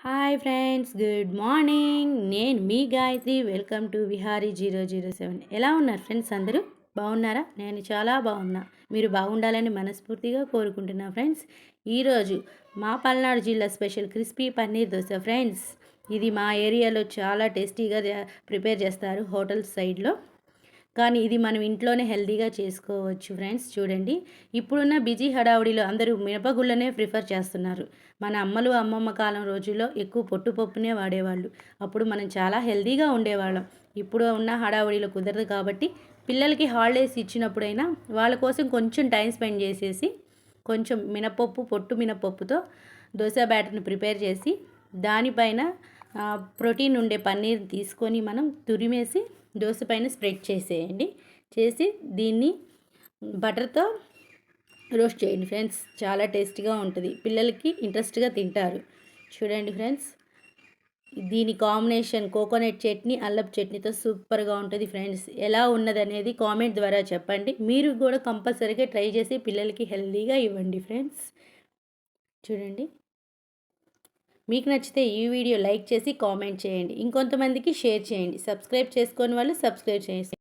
Hi friends, good morning. నేను మీ Gayatri. Welcome to Vihari 007. ఎలా ఉన్నారు ఫ్రెండ్స్? అందరూ బాగున్నారా? నేను చాలా బాగున్నా. మీరు బాగుండాలని మనస్ఫూర్తిగా కోరుకుంటున్నా ఫ్రెండ్స్. ఈరోజు మా పల్నాడు జిల్లా special crispy paneer dosa friends. ఇది మా ఏరియాలో చాలా టేస్టీగా ప్రిపేర్ చేస్తారు హోటల్ సైడ్లో. కానీ ఇది మనం ఇంట్లోనే హెల్తీగా చేసుకోవచ్చు ఫ్రెండ్స్. చూడండి, ఇప్పుడున్న బిజీ హడావుడిలో అందరూ మినపగుళ్ళనే ప్రిఫర్ చేస్తున్నారు. మన అమ్మలు అమ్మమ్మ కాలం రోజుల్లో ఎక్కువ పొట్టుపప్పునే వాడేవాళ్ళు. అప్పుడు మనం చాలా హెల్తీగా ఉండేవాళ్ళం. ఇప్పుడు ఉన్న హడావుడిలో కుదరదు కాబట్టి పిల్లలకి హాలిడేస్ ఇచ్చినప్పుడైనా వాళ్ళ కోసం కొంచెం టైం స్పెండ్ చేసేసి కొంచెం మినపప్పు, పొట్టు మినపప్పుతో దోశ బ్యాటర్ని ప్రిపేర్ చేసి దానిపైన ప్రోటీన్ ఉండే పన్నీర్ తీసుకొని మనం తురిమేసి దోశ పైన స్ప్రెడ్ చేసేయండి. చేసి దీన్ని బటర్తో రోస్ట్ చేయండి ఫ్రెండ్స్. చాలా టేస్టీగా ఉంటుంది, పిల్లలకి ఇంట్రెస్ట్గా తింటారు. చూడండి ఫ్రెండ్స్, దీని కాంబినేషన్ కోకోనట్ చట్నీ, అల్లపు చట్నీతో సూపర్గా ఉంటుంది ఫ్రెండ్స్. ఎలా ఉన్నదనేది కామెంట్ ద్వారా చెప్పండి. మీరు కూడా కంపల్సరీగా ట్రై చేసి పిల్లలకి హెల్తీగా ఇవ్వండి ఫ్రెండ్స్. చూడండి, మీకు నచ్చితే ఈ వీడియో లైక్ చేసి కామెంట్ చేయండి. ఇంకొంతమందికి షేర్ చేయండి. సబ్స్క్రైబ్ చేసుకొని వాళ్ళు సబ్స్క్రైబ్ చేసి